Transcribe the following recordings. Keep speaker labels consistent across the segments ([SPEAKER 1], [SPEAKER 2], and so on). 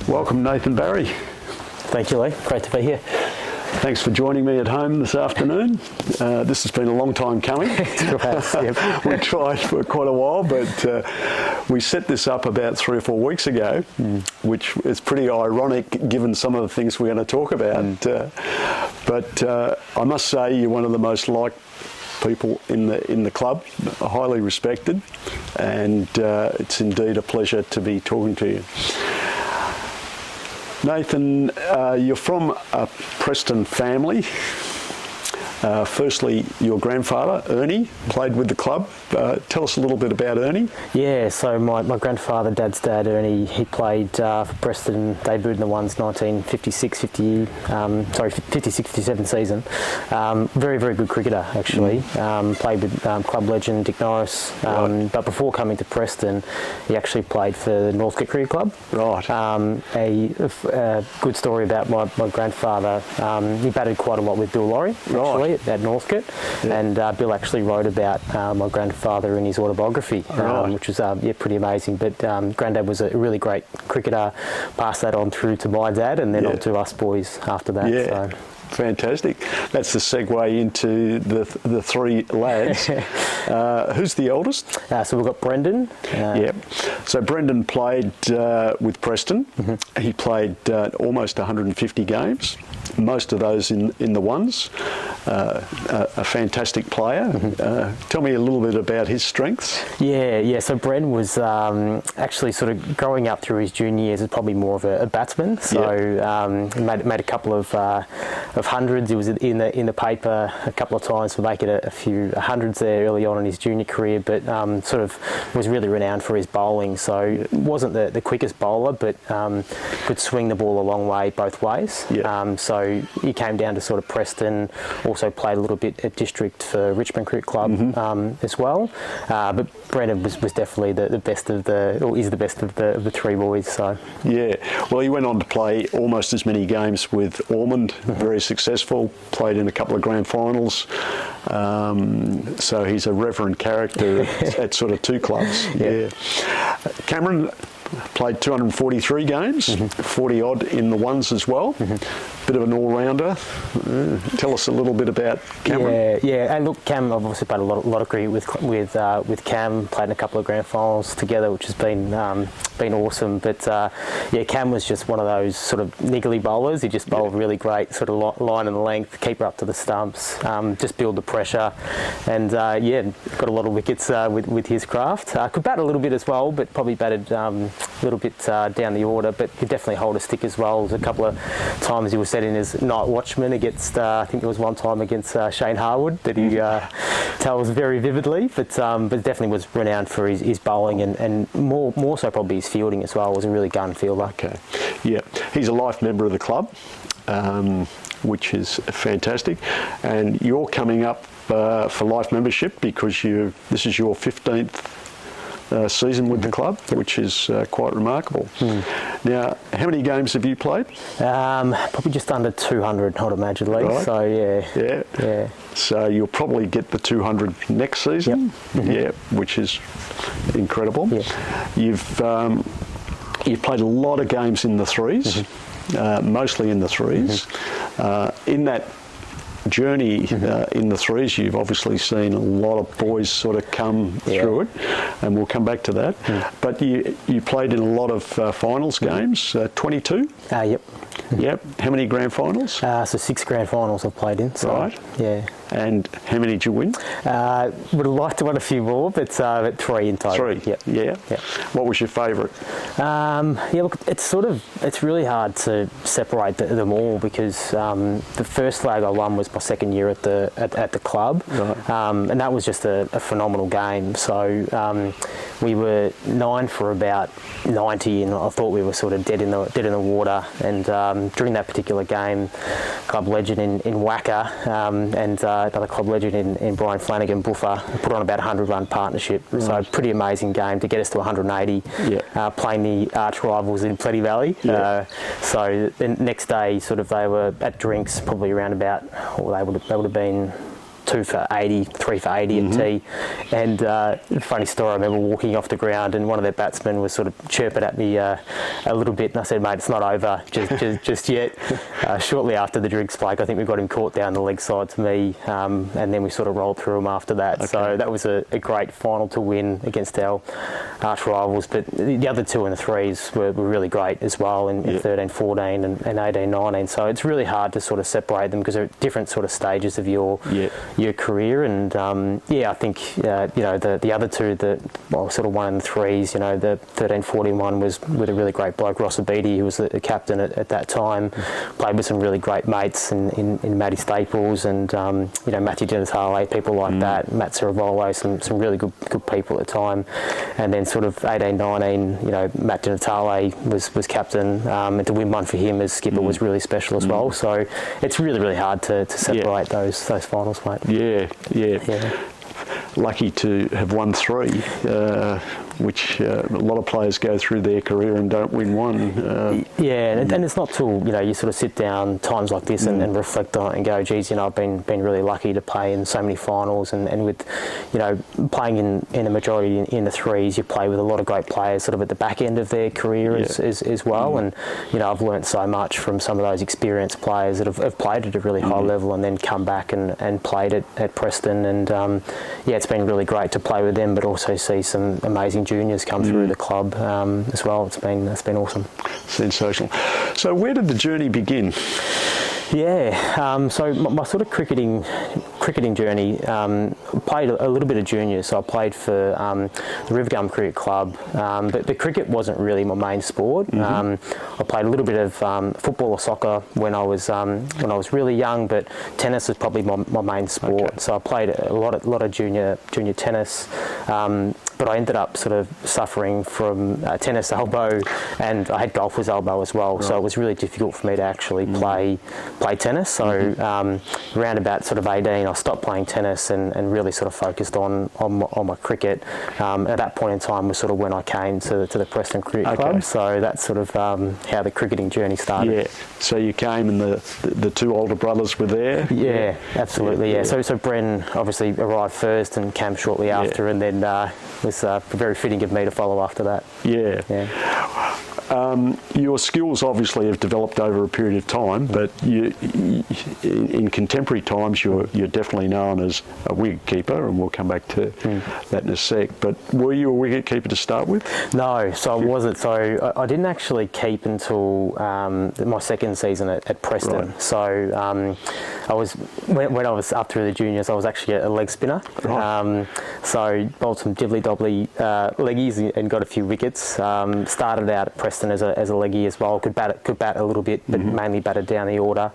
[SPEAKER 1] Welcome, Nathan Barry.
[SPEAKER 2] Thank you, Lee. Great to be here.
[SPEAKER 1] Thanks for joining me at home this afternoon. This has been a long time coming. We tried for quite a while, but we set this up about 3 or 4 weeks ago, which is pretty ironic given some of the things we're going to talk about. But I must say you're one of the most liked people in the club, highly respected, and it's indeed a pleasure to be talking to you. Nathan, you're from a Preston family. Firstly, your grandfather, Ernie, played with the club. Tell us a little bit about Ernie.
[SPEAKER 2] Yeah, so my grandfather, Dad's dad, Ernie, he played for Preston, debuted in the ones 56-57 season. Very, very good cricketer, actually. Played with club legend Dick Norris. But before coming to Preston, he actually played for the Northcote Cricket Club.
[SPEAKER 1] Right.
[SPEAKER 2] A good story about my grandfather. He batted quite a lot with Bill Laurie, actually. At Northcote, and Bill actually wrote about my grandfather in his autobiography, which was pretty amazing. But Granddad was a really great cricketer, passed that on through to my dad and then on to us boys after that.
[SPEAKER 1] Yeah. So. Fantastic. That's the segue into the three lads. Who's the eldest?
[SPEAKER 2] So we've got Brendan.
[SPEAKER 1] So Brendan played with Preston. He played almost 150 games, most of those in the ones. A fantastic player. Tell me a little bit about his strengths.
[SPEAKER 2] Yeah. So Bren was actually sort of growing up through his junior years as probably more of a batsman. So he made a couple of hundreds. He was in the paper a couple of times for making a few hundreds there early on in his junior career, but sort of was really renowned for his bowling. So wasn't the quickest bowler, but could swing the ball a long way both ways. So he came down to sort of Preston, also played a little bit at district for Richmond Cricket Club as well. But Brendan was definitely the best of is the best of the three boys. So
[SPEAKER 1] well, he went on to play almost as many games with Ormond, very successful, played in a couple of grand finals. So he's a reverend character at sort of two clubs. Cameron played 243 games, 40 odd in the ones as well. Bit of an all-rounder. Tell us a little bit about Cameron.
[SPEAKER 2] Yeah. And look, Cam, I've obviously played a lot of cricket with Cam. Played in a couple of grand finals together, which has been awesome. But Cam was just one of those sort of niggly bowlers. He just bowled really great, sort of line and length, keep her up to the stumps, just build the pressure, and got a lot of wickets with his craft. Could bat a little bit as well, but probably batted a little bit down the order. But could definitely hold a stick as well. There's a couple of times he was set in as night watchman against, I think there was one time against Shane Harwood that he tells very vividly, but definitely was renowned for his bowling and more so probably his fielding as well. Was a really gun fielder.
[SPEAKER 1] Okay, he's a life member of the club, which is fantastic, and you're coming up for life membership because this is your 15th season with the club, which is quite remarkable. Now, how many games have you played?
[SPEAKER 2] Probably just under 200, I'd imagine, Lee.
[SPEAKER 1] Right.
[SPEAKER 2] So
[SPEAKER 1] So you'll probably get the 200 next season. Which is incredible. You've played a lot of games in the threes, mostly in the threes. In that journey in the threes, you've obviously seen a lot of boys sort of come through it, and we'll come back to that. But you played in a lot of finals games, 22? How many grand finals?
[SPEAKER 2] So 6 grand finals I've played in. So,
[SPEAKER 1] right.
[SPEAKER 2] Yeah.
[SPEAKER 1] And how many did you win?
[SPEAKER 2] Would have liked to win a few more, but 3 in total.
[SPEAKER 1] 3? Yeah. What was your favourite?
[SPEAKER 2] Look, it's really hard to separate them all because the first flag I won was my second year at the club, and that was just a phenomenal game. So we were 9 for about 90, and I thought we were sort of dead in the water. And during that particular game, club legend in Wacker and another club legend in Brian Flanagan, Buffer, put on about a 100-run partnership. So pretty amazing game to get us to 180, playing the arch rivals in Plenty Valley. So the next day, sort of they were at drinks, probably around about, they would have been 2 for 80, 3 for 80 at tee. And funny story, I remember walking off the ground and one of their batsmen was sort of chirping at me a little bit, and I said, mate, it's not over just yet. Shortly after the drinks break, I think we got him caught down the leg side to me, and then we sort of rolled through him after that. Okay. So that was a great final to win against our arch rivals. But the other 2 and the 3s were really great as well in 13, 14 and 18, 19. So it's really hard to sort of separate them because they're at different sort of stages of your career. And I think the other 2, sort of 1 and 3s, the 13, 14 one was with a really great bloke, Ross Abidi, who was the captain at that time. Played with some really great mates in Matty Staples and Matthew Dinatale, people like that, Matt Ceravolo, some really good people at the time. And then sort of 18, 19, Matt Dinatale was captain, and to win one for him as skipper was really special as well. So it's really, really hard to separate those finals, mate. Yeah.
[SPEAKER 1] Lucky to have won 3, which a lot of players go through their career and don't win one.
[SPEAKER 2] And it's not till you sort of sit down times like this and reflect on it and go, geez, I've been really lucky to play in so many finals, and with playing in a majority in the 3s, you play with a lot of great players sort of at the back end of their career as well. And I've learnt so much from some of those experienced players that have played at a really high level and then come back and played at Preston. And it's been really great to play with them, but also see some amazing juniors come through the club as well. It's been awesome.
[SPEAKER 1] Sensational. So where did the journey begin?
[SPEAKER 2] So my sort of cricketing journey, played a little bit of junior. So I played for the Rivergum Cricket Club, but the cricket wasn't really my main sport. I played a little bit of football or soccer when I was really young, but tennis was probably my main sport. Okay. So I played a lot of junior tennis. But I ended up sort of suffering from tennis elbow, and I had golfer's elbow as well. Right. So it was really difficult for me to actually play tennis. So around about sort of 18, I stopped playing tennis and really sort of focused on my cricket. At that point in time was sort of when I came to the Preston Cricket Club. So that's sort of how the cricketing journey started.
[SPEAKER 1] Yeah. So you came and the 2 older brothers were there?
[SPEAKER 2] Yeah, absolutely. Yeah. So Bren obviously arrived first and came shortly after, and then was very fitting of me to follow after that.
[SPEAKER 1] Your skills obviously have developed over a period of time, but in contemporary times you're definitely known as a wicket keeper, and we'll come back to that in a sec. But were you a wicket keeper to start with?
[SPEAKER 2] No, so I wasn't. So I didn't actually keep until my second season at Preston. Right. So I was when I was up through the juniors, I was actually a leg spinner. Right. So bowled some dibbly-dobbly leggies and got a few wickets. Started out at Preston as a leggy as well. Could bat a little bit, but mainly batted down the order.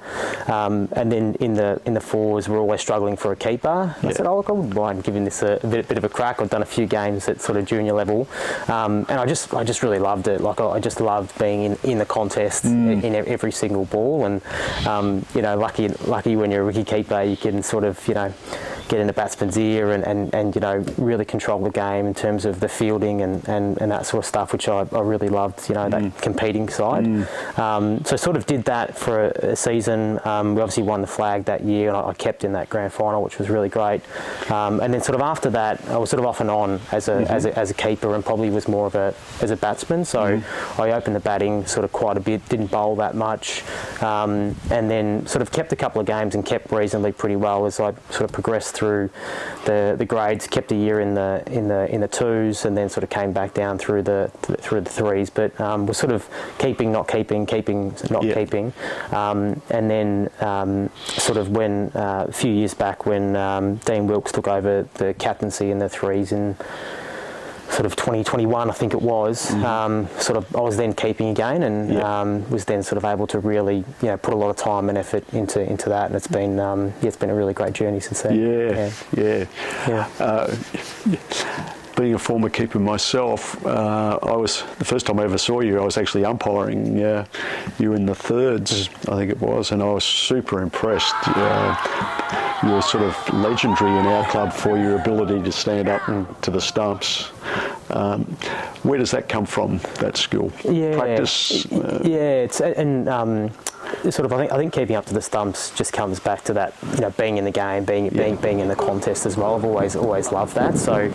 [SPEAKER 2] And then in the 4s, we're always struggling for a keeper. I said, look, I wouldn't mind giving this a bit of a crack. I've done a few games at sort of junior level, and I just really loved it. Like I just loved being in the contest in every single ball. And lucky when you're a wicket keeper, you can sort of get in the batsman's ear and really control the game in terms of the fielding and that sort of stuff, which I really loved, that competing side. So sort of did that for a season. We obviously won the flag that year, and I kept in that grand final, which was really great. And then sort of after that, I was sort of off and on as a keeper, and probably was more as a batsman. So I opened the batting sort of quite a bit, didn't bowl that much, and then sort of kept a couple of games and kept reasonably pretty well as I sort of progressed through the grades. Kept a year in the 2s, and then sort of came back down through the 3s. But was sort of keeping, not keeping, not keeping. And then sort of when a few years back when Dean Wilkes took over the captaincy in the 3s in sort of 2021, I think it was, sort of I was then keeping again, and was then sort of able to really put a lot of time and effort into that, and it's been a really great journey since then.
[SPEAKER 1] Being a former keeper myself, I was the first time I ever saw you, I was actually umpiring you in the 3rds, I think it was, and I was super impressed. You were sort of legendary in our club for your ability to stand up to the stumps. Where does that come from, that skill? Practice?
[SPEAKER 2] It's I think keeping up to the stumps just comes back to that, being in the game, being in the contest as well. I've always loved that. So,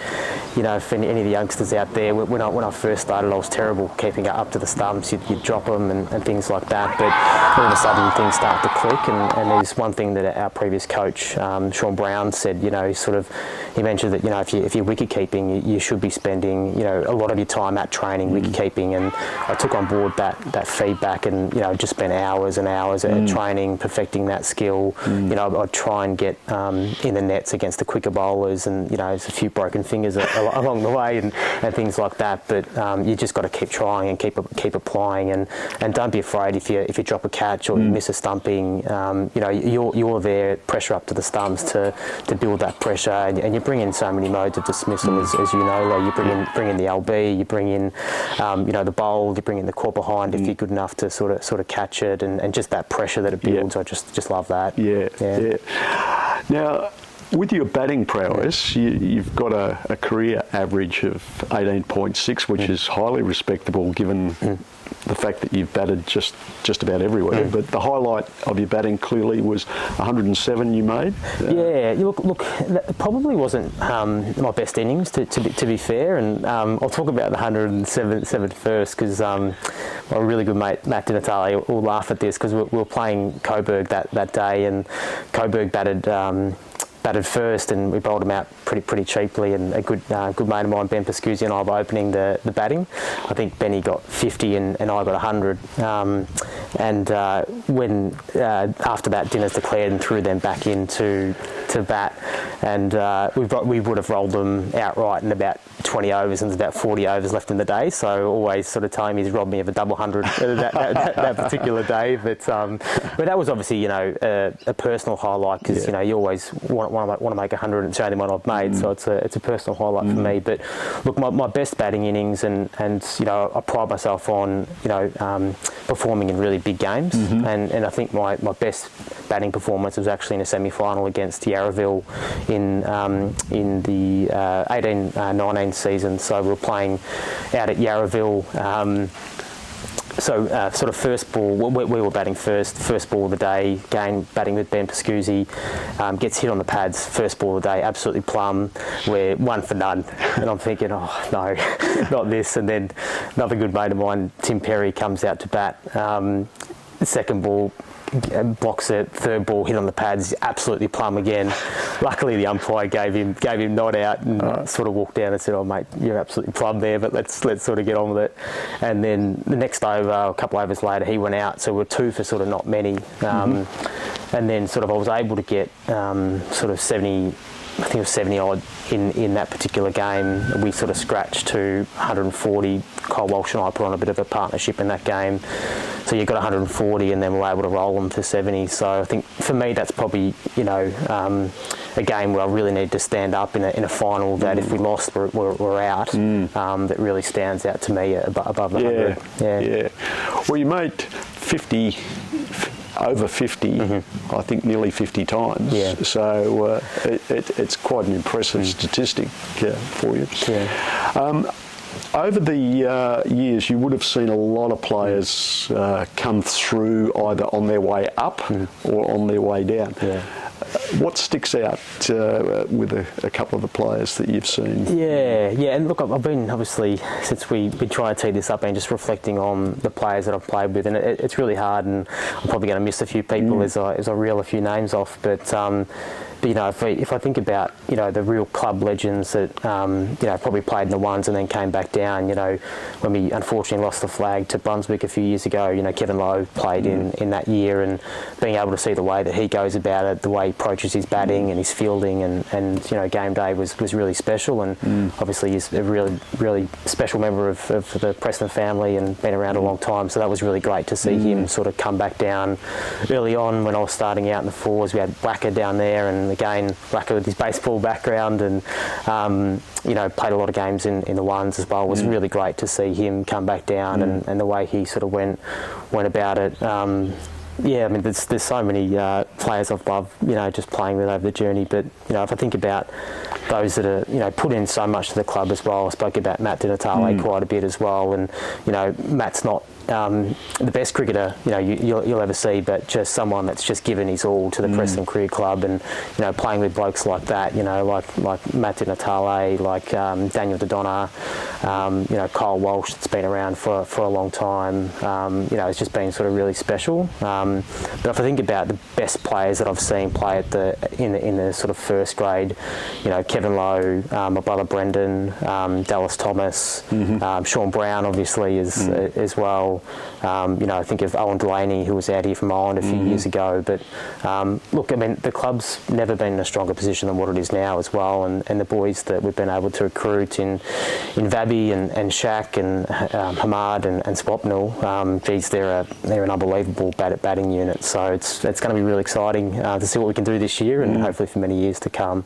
[SPEAKER 2] if any of the youngsters out there, when I first started, I was terrible keeping up to the stumps. You'd drop them and things like that. But all of a sudden things start to click. And there's one thing that our previous coach, Sean Brown, said. He mentioned that if you're wicket keeping, you should be spending a lot of your time at training wicket keeping. And I took on board that feedback, and just spent hours and hours at training, perfecting that skill. I'd try and get in the nets against the quicker bowlers, and there's a few broken fingers along the way and things like that. But you just got to keep trying and keep applying, and don't be afraid if you drop a catch or you miss a stumping. You're there, pressure up to the stumps to build that pressure, and you bring in so many modes of dismissal as you know. Like you bring in the LB, you bring in the bowl, you bring in the caught behind if you're good enough to sort of catch it, and just that pressure that it builds. I just love that. Yeah.
[SPEAKER 1] Now, with your batting prowess, you've got a career average of 18.6, which is highly respectable given the fact that you've batted just about everywhere. But the highlight of your batting clearly was 107 you made.
[SPEAKER 2] Look, that probably wasn't my best innings, to be fair. And I'll talk about the 107 first, because my really good mate Matt Di Natale will laugh at this, because we were playing Coburg that day, and Coburg batted first, and we bowled him out pretty cheaply. And a good mate of mine, Ben Pascuzzi, and I were opening the batting. I think Benny got 50 and I got 100. When after that, Dinner's declared and threw them back into bat, and we would have rolled them outright in about 20 overs, and there's about 40 overs left in the day. So always sort of telling me he's robbed me of a double hundred that particular day. But that was obviously a personal highlight, because you always want to make 100, and it's the only one I've made. So it's a personal highlight for me. But look, my best batting innings, and I pride myself on performing in really big games, and I think my best batting performance was actually in a semi-final against Yarraville in the 18-19 season. So we were playing out at Yarraville. Sort of first ball, we were batting first ball of the day, again batting with Ben Pascuzzi, gets hit on the pads, first ball of the day, absolutely plumb, we're 1 for none, and I'm thinking, oh no, not this. And then another good mate of mine, Tim Perry, comes out to bat, second ball, blocks it, third ball hit on the pads, absolutely plumb again. Luckily the umpire gave him not out, and sort of walked down and said, oh mate, you're absolutely plumb there, but let's sort of get on with it. And then the next over, a couple of overs later, he went out, so we're 2 for sort of not many. And then sort of I was able to get sort of 70, I think it was 70 odd in that particular game. We sort of scratched to 140. Kyle Walsh and I put on a bit of a partnership in that game. So you got 140, and then we were able to roll them for 70. So I think for me that's probably a game where I really need to stand up in a final that if we lost we're out. That really stands out to me above the 100.
[SPEAKER 1] Yeah. Well, you made 50. Over 50, I think nearly 50 times. Yeah. So it's quite an impressive statistic for you. Yeah. Over the years, you would have seen a lot of players come through either on their way up or on their way down. Yeah. What sticks out with a couple of the players that you've seen? Yeah,
[SPEAKER 2] and look, I've been, obviously, since we try to tee this up, and just reflecting on the players that I've played with, and it's really hard, and I'm probably going to miss a few people as I reel a few names off, but if I think about the real club legends that probably played in the ones and then came back down, when we unfortunately lost the flag to Brunswick a few years ago, Kevin Lowe played in that year, and being able to see the way that he goes about it, the way he approaches his batting and his fielding, and game day was really special, and obviously he's a really special member of the Preston family and been around a long time, so that was really great to see him sort of come back down early on. When I was starting out in the fours, we had Blacker down there, and again, Blacker with his baseball background, and played a lot of games in the ones as well. It was really great to see him come back down, and the way he sort of went about it. Yeah, I mean, there's so many players I've loved, just playing with over the journey. But if I think about those that are, put in so much to the club as well, I spoke about Matt Di Natale quite a bit as well. And Matt's not the best cricketer you'll ever see, but just someone that's just given his all to the Preston Career Club, and playing with blokes like that, like Matt Di Natale, like Daniel Dodonna, Kyle Walsh, that's been around for a long time. It's just been sort of really special. But if I think about the best players that I've seen play in the sort of first grade, Kevin Lowe, my brother Brendan, Dallas Thomas, Sean Brown obviously as well. I think of Owen Delaney, who was out here from Ireland a few years ago. But look, I mean, the club's never been in a stronger position than what it is now as well. And the boys that we've been able to recruit in Vabby and Shaq and Hamad and Swapnil, geez, they're an unbelievable batting unit. So it's going to be really exciting to see what we can do this year, and hopefully for many years to come.